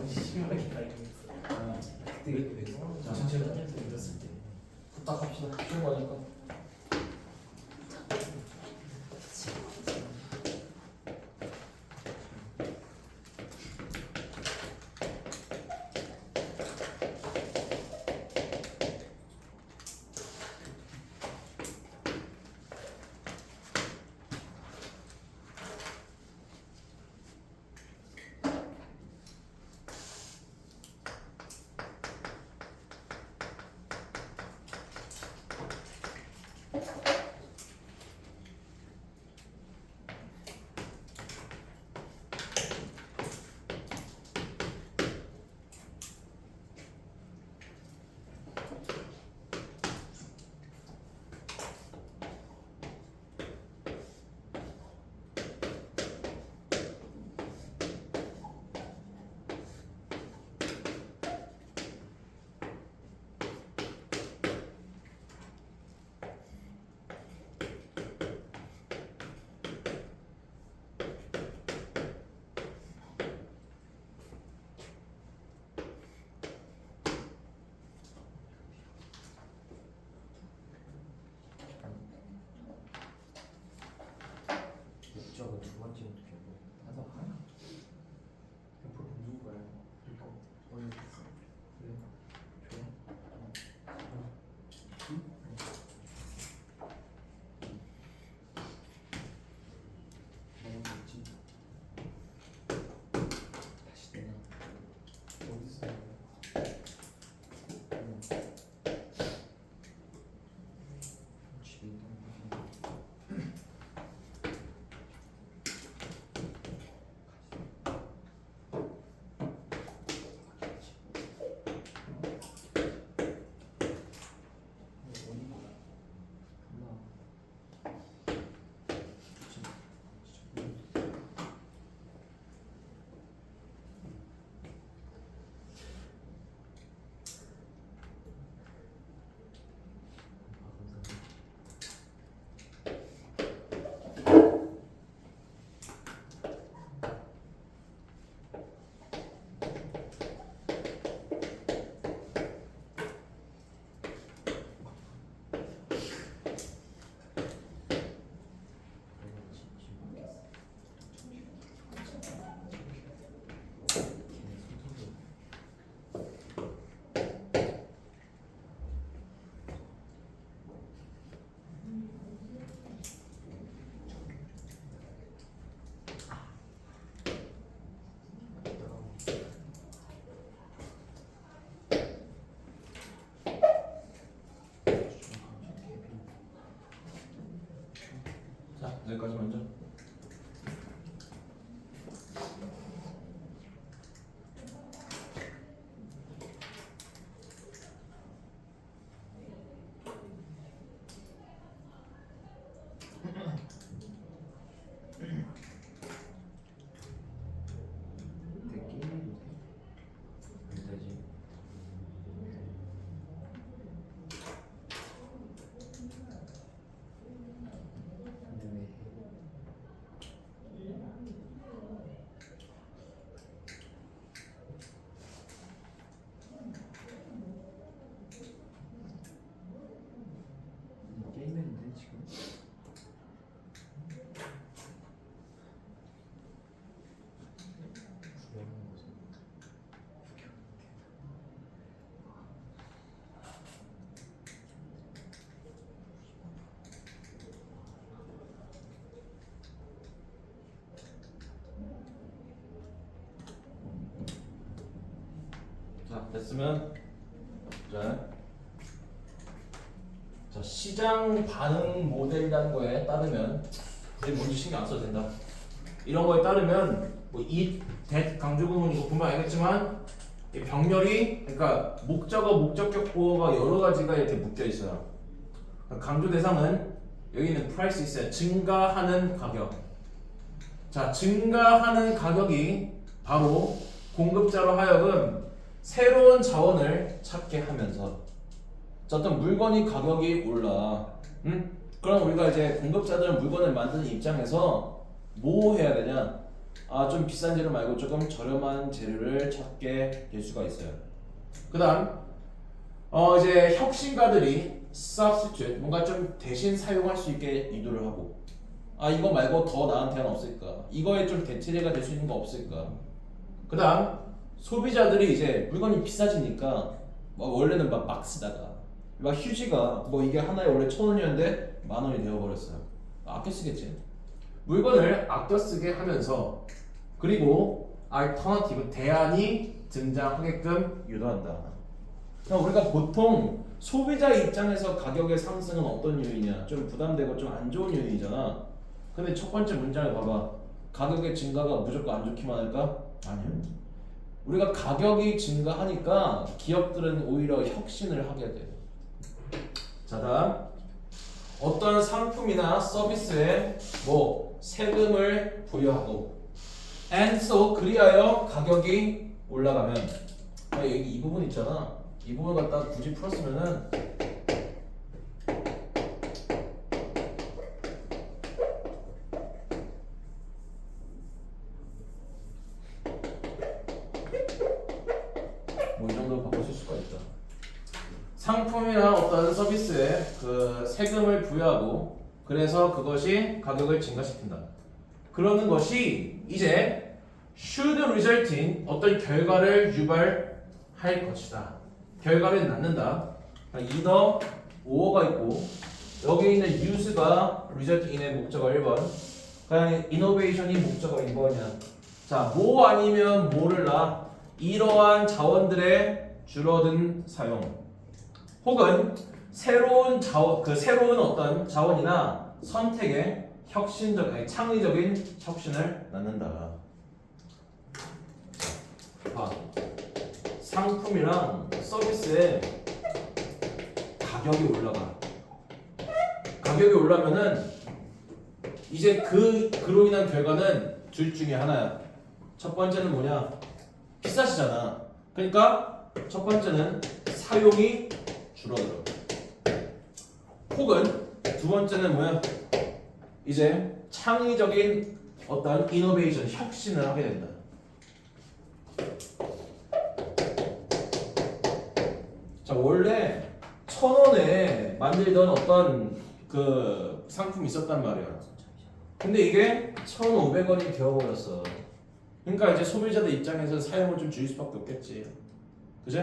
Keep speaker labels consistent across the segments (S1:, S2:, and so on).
S1: 심하게 갈리겠어.
S2: 그때 이렇게 됐어.
S1: 자, 전체가 이랬을 때
S2: 부탁합시다. 쉬운 거니까. 저거 두 번째 어떻게 해?
S1: 나도 하나. 옆으로 누구 거야? 이거 어디 있어? 그래. 좋아.
S2: 뭐지? 다시 내놔.
S1: 어디 있어?
S2: 집에 있던 거.
S1: 자, 여기까지 먼저.
S2: 근데 게임이 못 해. 안 되지. 근데 왜 해? 게임했는데 지금? 구경하는 거지.
S1: 자, 됐으면 자, 시장 반응 모델이라는 거에 따르면 우리 뭔지 신경 안 써도 된다. 이런 거에 따르면 뭐 이 that 강조 구문 이거 보면 알겠지만 이 병렬이 그러니까 목적어 목적격 보어가 여러 가지가 이렇게 묶여 있어요. 강조 대상은 여기는 price 있어요. 증가하는 가격. 자, 증가하는 가격이 바로 공급자로 하여금 새로운 자원을 찾게 하면서 자, 어떤 물건이 가격이 올라. 그럼 우리가 이제 공급자들 물건을 만드는 입장에서 뭐 해야 되냐? 좀 비싼 재료 말고 조금 저렴한 재료를 찾게 될 수가 있어요. 그다음 이제 혁신가들이 substitute 뭔가 좀 대신 사용할 수 있게 유도를 하고 이거 말고 더 나은 대안 없을까? 이거에 좀 대체제가 될 수 있는 거 없을까? 그다음 소비자들이 이제 물건이 비싸지니까 원래는 막 쓰다가 막 휴지가 이게 하나에 원래 1,000원이었는데 10,000원이 되어버렸어요. 아껴 쓰겠지. 물건을 아껴 쓰게 하면서 그리고 alternative 대안이 등장하게끔 유도한다. 그러니까 우리가 보통 소비자 입장에서 가격의 상승은 어떤 요인이냐? 좀 부담되고 좀 안 좋은 요인이잖아. 근데 첫 번째 문장을 봐봐. 가격의 증가가 무조건 안 좋기만 할까? 아니야. 우리가 가격이 증가하니까 기업들은 오히려 혁신을 하게 돼. 자, 다음 어떤 상품이나 서비스에 세금을 부여하고 and so 그리하여 가격이 올라가면 여기 이 부분 있잖아. 이 부분 갖다 굳이 풀었으면은 이 정도 바꿔줄 수가 있다. 상품이나 어떤 서비스에 그 세금을 부여하고 그래서 그것이 가격을 증가시킨다. 그러는 것이 이제 should result in 어떤 결과를 유발할 것이다. 결과를 낳는다. either or가 있고 여기 있는 use가 result in의 목적어 1번 그냥 innovation이 목적어 2번이야. 자, 뭐 아니면 뭐를 낳아? 이러한 자원들의 줄어든 사용 혹은 새로운 어떤 자원이나 선택의 창의적인 혁신을 낳는다. 상품이랑 서비스의 가격이 올라가. 가격이 올라면은 이제 그로 인한 결과는 둘 중에 하나야. 첫 번째는 뭐냐? 비싸지잖아. 그러니까 첫 번째는 사용이 줄어들어. 혹은 두 번째는 뭐야? 이제 창의적인 어떤 이노베이션, 혁신을 하게 된다. 자, 원래 1,000원에 만들던 어떤 그 상품이 있었단 말이야. 근데 이게 1,500원이 되어버렸어. 그러니까 이제 소비자들 입장에서 사용을 좀 줄일 수밖에 없겠지. 그지?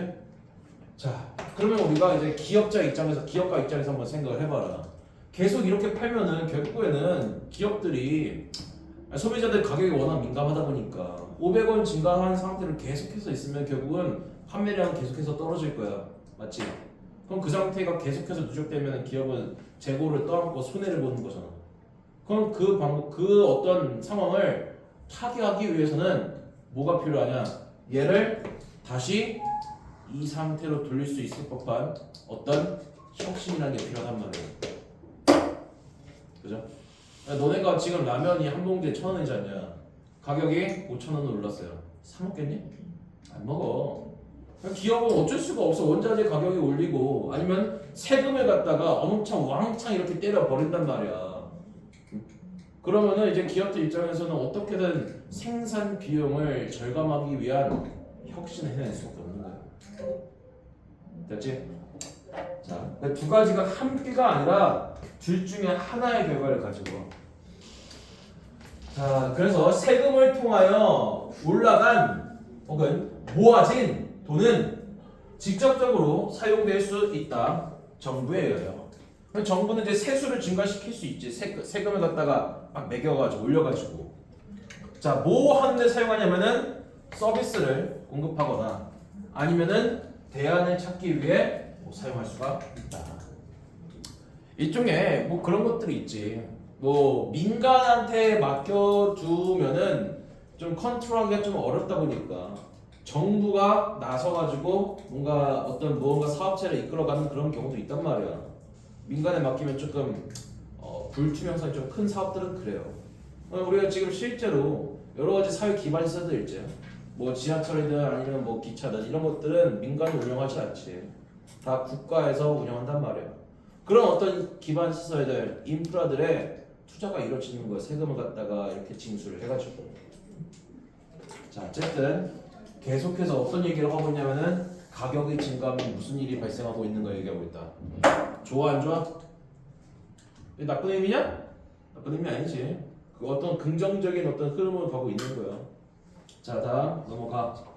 S1: 자, 그러면 우리가 이제 기업가 입장에서 한번 생각을 해봐라. 계속 이렇게 팔면은 결국에는 기업들이 소비자들 가격이 워낙 민감하다 보니까 500원 증가한 상태로 계속해서 있으면 결국은 판매량은 계속해서 떨어질 거야. 맞지? 그럼 그 상태가 계속해서 누적되면 기업은 재고를 떠안고 손해를 보는 거잖아. 그럼 그 어떤 상황을 타개하기 위해서는 뭐가 필요하냐? 얘를 다시 이 상태로 돌릴 수 있을 법한 어떤 혁신이라는 게 필요하단 말이에요. 그죠? 너네가 지금 라면이 한 봉지에 1,000원이잖냐? 가격이 5,000원으로 올랐어요. 사 먹겠니? 안 먹어. 기업은 어쩔 수가 없어. 원자재 가격이 올리고 아니면 세금을 갖다가 엄청 왕창 이렇게 때려 버린단 말이야. 그러면은 이제 기업들 입장에서는 어떻게든 생산 비용을 절감하기 위한 혁신을 해낼 수밖에 없는 거야. 됐지? 자, 두 가지가 함께가 아니라 둘 중에 하나의 결과를 가지고. 자, 그래서 세금을 통하여 올라간 혹은 모아진 돈은 직접적으로 사용될 수 있다. 정부에 의하여. 정부는 이제 세수를 증가시킬 수 있지. 세금을 갖다가 막 매겨가지고 올려가지고. 자, 뭐 하는데 사용하냐면은 서비스를 공급하거나 아니면은 대안을 찾기 위해 사용할 수가 있다. 일종의 그런 것들이 있지. 민간한테 맡겨두면은 좀 컨트롤하기가 좀 어렵다 보니까 정부가 나서가지고 무언가 사업체를 이끌어가는 그런 경우도 있단 말이야. 민간에 맡기면 조금 불투명성이 좀 큰 사업들은 그래요. 우리가 지금 실제로 여러 가지 사회 기반 시설들 있죠. 지하철이든 아니면 기차든 이런 것들은 민간이 운영하지 않지. 다 국가에서 운영한단 말이야. 그런 어떤 기반 시설들, 인프라들의 투자가 이루어지는 거야. 세금을 갖다가 이렇게 징수를 해가지고. 자, 어쨌든 계속해서 어떤 얘기를 하고 있냐면은 가격의 증가하면 무슨 일이 발생하고 있는 걸 얘기하고 있다. 좋아 안 좋아? 이게 나쁜 의미냐? 나쁜 의미 아니지. 그 어떤 긍정적인 어떤 흐름을 가고 있는 거야. 자, 다음 넘어가.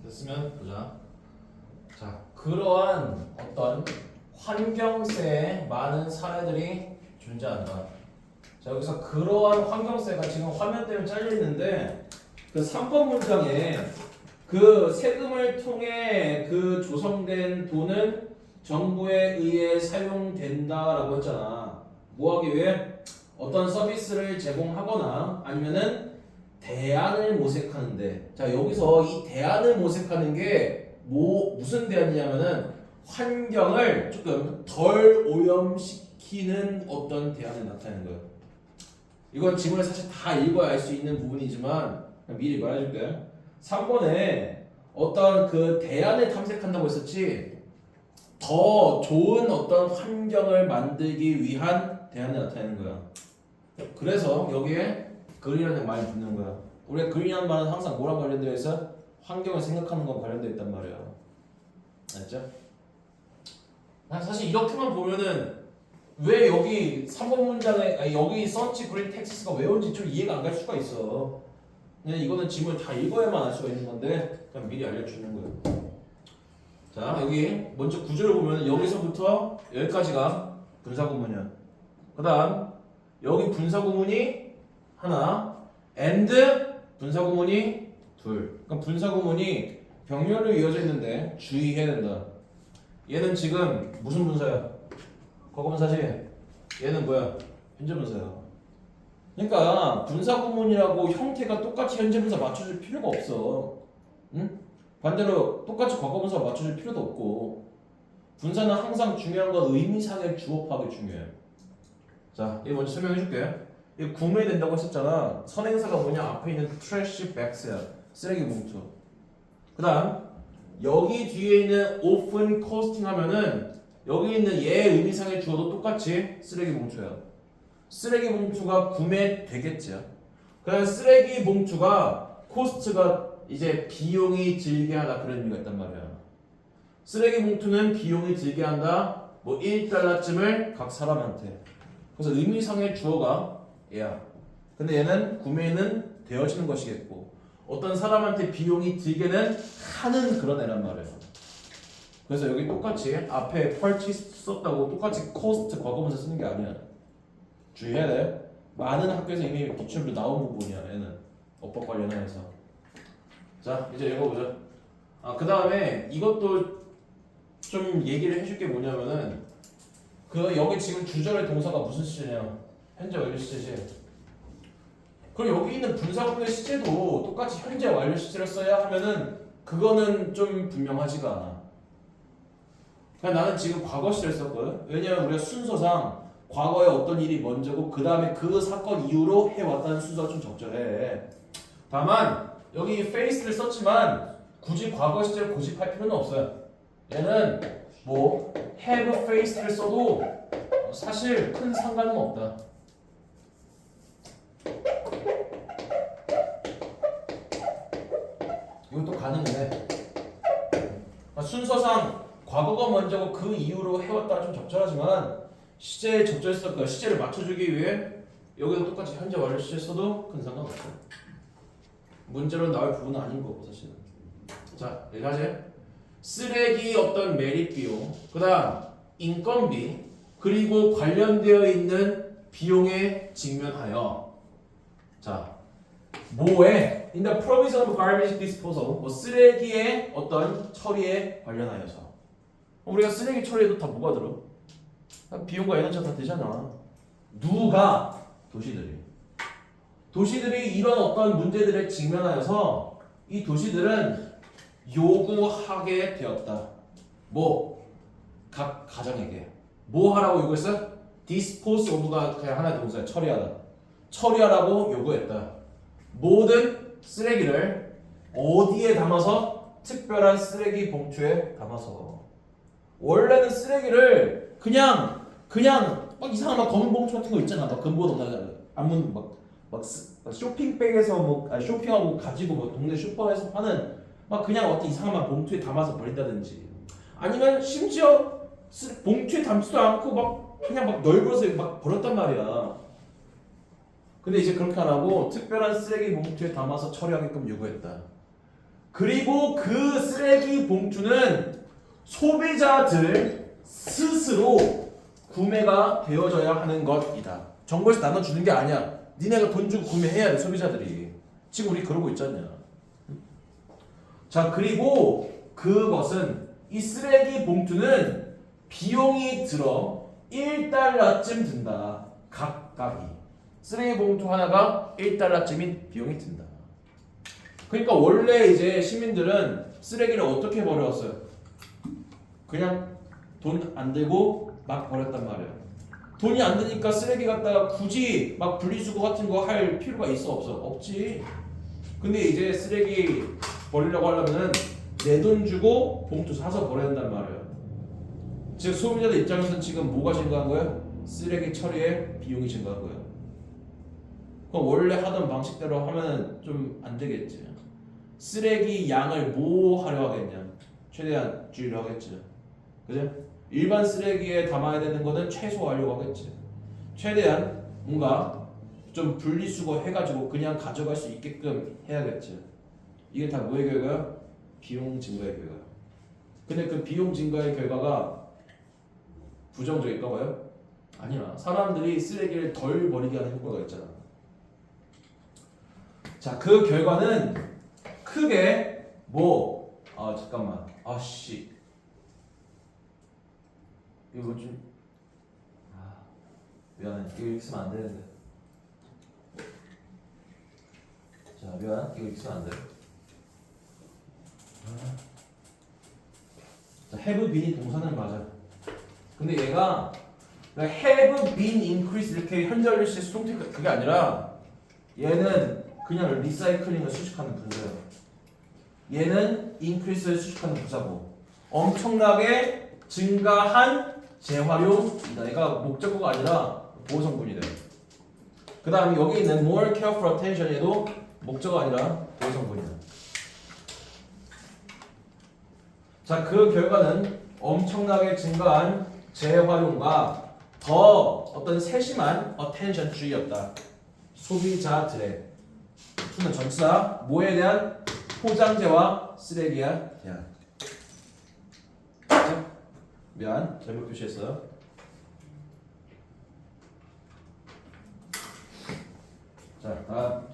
S1: 됐으면 보자. 자, 그러한 어떤 환경세에 많은 사례들이 존재한다. 자, 여기서 그러한 환경세가 지금 화면 때문에 잘려 있는데 그 3번 문장에 그 세금을 통해 그 조성된 돈은 정부에 의해 사용된다라고 했잖아. 뭐 하기 위해? 어떤 서비스를 제공하거나 아니면은 대안을 모색하는데, 자 여기서 이 대안을 모색하는 게 무슨 대안이냐면은 환경을 조금 덜 오염시키는 어떤 대안을 나타내는 거예요. 이건 지문을 사실 다 읽어야 알 수 있는 부분이지만 미리 말해줄게. 3번에 어떤 그 대안을 탐색한다고 했었지. 더 좋은 어떤 환경을 만들기 위한 대안을 나타내는 거야. 그래서 여기에 그린이라는 말이 붙는 거야. 우리가 그린이라는 말은 항상 뭐랑 관련되어 있어? 환경을 생각하는 건 관련되어 있단 말이야. 알죠? 사실 이렇게만 보면은 왜 여기 3번 문장에 아니 여기 서치 그린 텍스트가 왜 온지 좀 이해가 안 갈 수가 있어. 그냥 이거는 지문을 다 읽어야만 알 수가 있는 건데 그냥 미리 알려주는 거예요. 자 여기 먼저 구조를 보면 여기서부터 여기까지가 분사구문이야. 그 다음 여기 분사구문이 하나 and 분사구문이 둘. 그럼 분사구문이 병렬로 이어져 있는데 주의해야 된다. 얘는 지금 무슨 분사야? 과거분사지? 얘는 뭐야? 현재분사야. 그러니까 분사구문이라고 형태가 똑같이 현재분사 맞춰줄 필요가 없어. 응? 반대로 똑같이 과거분사 맞춰줄 필요도 없고 분사는 항상 중요한 건 의미상의 주어 파악이 중요해. 자, 이거 먼저 설명해 줄게. 이거 구매해야 된다고 했었잖아. 선행사가 뭐냐? 앞에 있는 trash bags야. 쓰레기 봉투. 그 다음 여기 뒤에 있는 often costing 하면은 여기 있는 얘 의미상의 주어도 똑같이 쓰레기 봉투야. 쓰레기 봉투가 구매되겠죠. 그다음 쓰레기 봉투가 코스트가 이제 비용이 들게 하다 그런 의미가 있단 말이야. 쓰레기 봉투는 비용이 들게 한다. 뭐 1달러쯤을 각 사람한테. 그래서 의미상의 주어가 얘야. 근데 얘는 구매는 되어지는 것이겠고 어떤 사람한테 비용이 들게는 하는 그런 애란 말이에요. 그래서 여기 똑같이 앞에 purchase 썼다고 똑같이 cost 과거분사 쓰는 게 아니야. 주의해야 돼. 많은 학교에서 이미 기출로 나온 부분이야. 얘는 어법 관련해서. 자 이제 읽어보자. 그 다음에 이것도 좀 얘기를 해줄 게 뭐냐면은 그 여기 지금 주절의 동사가 무슨 시제냐? 현재 완료 시제지. 그럼 여기 있는 분사구문의 시제도 똑같이 현재 완료 시제를 써야 하면은 그거는 좀 분명하지가 않아. 그냥 나는 지금 과거 시제를 썼거든. 왜냐면 우리가 순서상 과거에 어떤 일이 먼저고 그 다음에 그 사건 이후로 해왔다는 순서가 좀 적절해. 다만 여기 face를 썼지만 굳이 과거 시제를 고집할 필요는 없어요. 얘는 뭐 have face를 써도 사실 큰 상관은 없다. 이것도 가능해. 순서상 과거가 먼저고 그 이후로 해왔다가 좀 적절하지만 시제에 적절했을 거야. 시제를 맞춰주기 위해 여기도 똑같이 현재 완료 시제 써도 큰 상관 없어. 문제로 나올 부분은 아닌 거고 사실은. 자 여기까지. 쓰레기 어떤 매립 비용, 그다음 인건비, 그리고 관련되어 있는 비용에 직면하여 자 뭐에 in the provision of garbage disposal 뭐 쓰레기의 어떤 처리에 관련하여서 우리가 쓰레기 처리해도 다 뭐가 들어? 비용과 에너지가 다 되잖아. 누가? 도시들이 이런 어떤 문제들에 직면하여서 이 도시들은 요구하게 되었다. 뭐? 각 가정에게 뭐 하라고 요구했어? dispose of가 그냥 하나의 동사야. 처리하라고 요구했다. 모든 쓰레기를 어디에 담아서? 특별한 쓰레기 봉투에 담아서. 원래는 쓰레기를 그냥 막 이상한 막 검은 봉투 같은 거 있잖아. 막 근본 안문 막 쇼핑백에서 쇼핑하고 가지고 뭐 동네 슈퍼에서 파는 막 그냥 어떤 이상한 막 봉투에 담아서 버린다든지 아니면 심지어 봉투에 담지도 않고 막 그냥 막 널브러서 막 버렸단 말이야. 근데 이제 그렇게 안 하고 특별한 쓰레기 봉투에 담아서 처리하게끔 요구했다. 그리고 그 쓰레기 봉투는 소비자들 스스로 구매가 되어져야 하는 것이다. 정부에서 나눠주는 게 아니야. 니네가 돈 주고 구매해야 돼, 소비자들이. 지금 우리 그러고 있잖냐. 자, 그리고 그것은 이 쓰레기 봉투는 비용이 들어 1달러쯤 든다. 각각이. 쓰레기 봉투 하나가 1달러쯤인 비용이 든다. 그러니까 원래 이제 시민들은 쓰레기를 어떻게 버려왔어요? 그냥 돈 안 들고 막 버렸단 말이야. 돈이 안 드니까 쓰레기 갖다가 굳이 막 분리수거 같은 거 할 필요가 있어 없어? 없지. 근데 이제 쓰레기 버리려고 하려면은 내 돈 주고 봉투 사서 버려야 된단 말이야. 즉 소비자들 입장에서는 지금 뭐가 증가한 거예요? 쓰레기 처리에 비용이 증가한 거예요. 그럼 원래 하던 방식대로 하면은 좀 안 되겠지. 쓰레기 양을 뭐 하려 하겠냐? 최대한 줄이려 하겠지. 그죠? 일반 쓰레기에 담아야 되는 거는 최소화하려고 하겠지. 최대한 뭔가 좀 분리수거 해가지고 그냥 가져갈 수 있게끔 해야겠지. 이게 다 뭐의 결과야? 비용 증가의 결과야. 근데 그 비용 증가의 결과가 부정적일까 봐요? 아니야. 사람들이 쓰레기를 덜 버리게 하는 효과가 있잖아. 자, 그 결과는 크게 잠깐만. 아씨. 이거 좀 미안해. 이거 읽으면 안 되는데. 자, 미안. 이거 읽으면 안 돼. 자, have been이 동사는 맞아. 근데 얘가 have been increase 이렇게 현재완료시의 수동태 그게 아니라 얘는 그냥 리사이클링을 수식하는 분사예요. 얘는 increase를 수식하는 부사고 엄청나게 증가한 재활용이다. 얘가 목적어가 아니라 보호성분이 돼. 그 다음에 여기 있는 more careful attention에도 목적어가 아니라 보호성분이다. 자, 그 결과는 엄청나게 증가한 재활용과 더 어떤 세심한 attention 주의였다. 소비자들의 투는 전치사 뭐에 대한 포장재와 쓰레기야. 야. 미안, 잘못 표시했어요. 자, 다음.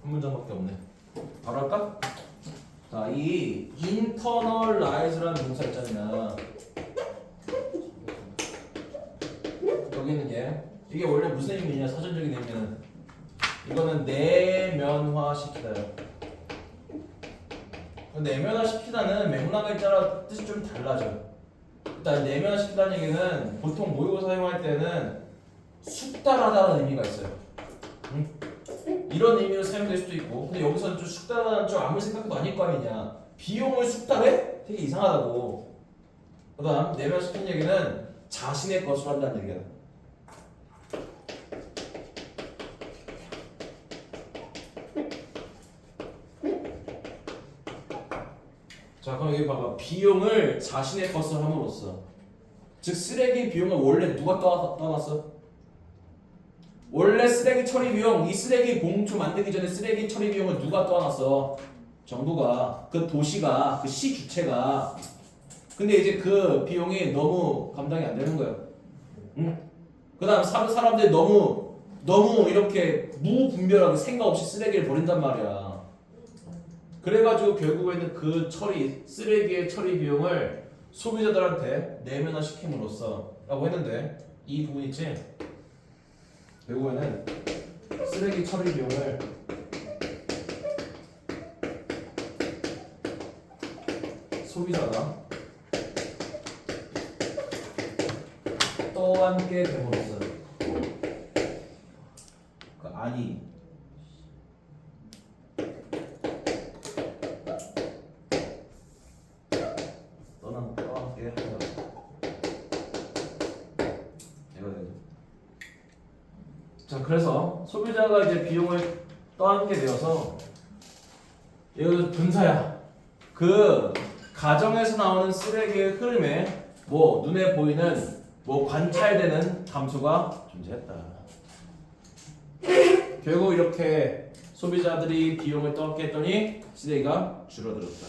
S1: 한 문장밖에 없네. 바로 할까? 자, 이 internalize라는 동사 있잖냐. 여기는 이게 원래 무슨 의미냐? 사전적인 의미는 이거는 내면화시키다요. 내면화시키다는 맥락에 따라 뜻이 좀 달라져. 일단 내면화시키다는 얘기는 보통 모의고사 사용할 때는 숙달하다는 의미가 있어요. 응? 이런 의미로 사용될 수도 있고, 근데 여기서는 좀 숙달하다는 좀 아무 생각도 아닐 거 아니냐. 비용을 숙달해? 되게 이상하다고. 그 다음 내면화시키는 얘기는 자신의 것으로 한다는 얘기야. 자, 그럼 여기 봐봐. 비용을 자신의 것으로 함으로써, 즉 쓰레기 비용을 원래 누가 떠났어? 원래 쓰레기 처리 비용, 이 쓰레기 봉투 만들기 전에 쓰레기 처리 비용을 누가 떠안았어? 정부가, 그 도시가, 그 시 주체가. 근데 이제 그 비용이 너무 감당이 안 되는 거예요. 응? 그 다음 사람들이 너무 이렇게 무분별하게 생각 없이 쓰레기를 버린단 말이야. 그래가지고 결국에는 그 쓰레기의 처리 비용을 소비자들한테 내면화시킴으로써 라고 했는데, 이 부분 있지? 결국에는 쓰레기 처리 비용을 소비자가 떠안게 됨으로써 그 안이 떠난 거 자, 그래서 소비자가 이제 비용을 떠안게 되어서 이거 분사야. 그 가정에서 나오는 쓰레기의 흐름에 뭐 눈에 보이는 뭐 관찰되는 감소가 존재했다. 결국 이렇게 소비자들이 비용을 떠안게 했더니 쓰레기가 줄어들었다.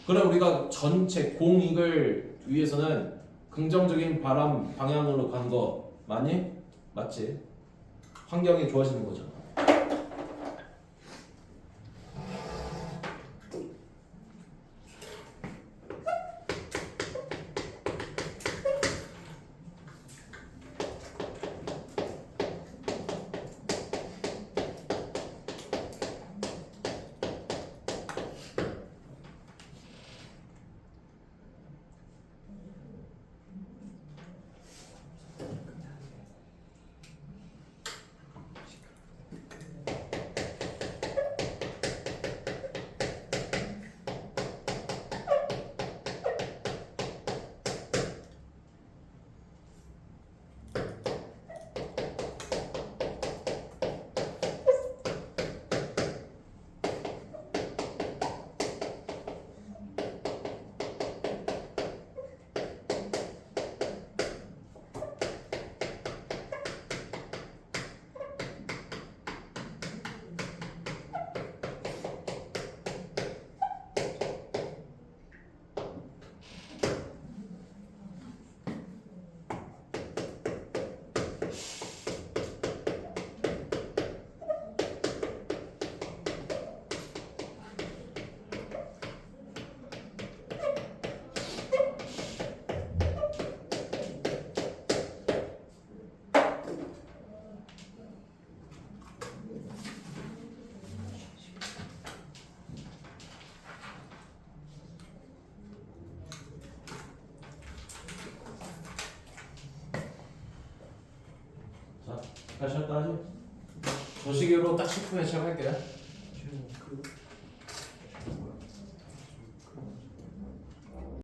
S1: 그럼 우리가 전체 공익을 위해서는 긍정적인 바람 방향으로 간 거 맞니? 맞지? 환경이 좋아지는 거잖아. 자, 다시 한번 하지. 저 시계로 딱 10분 해체할게요.
S2: 그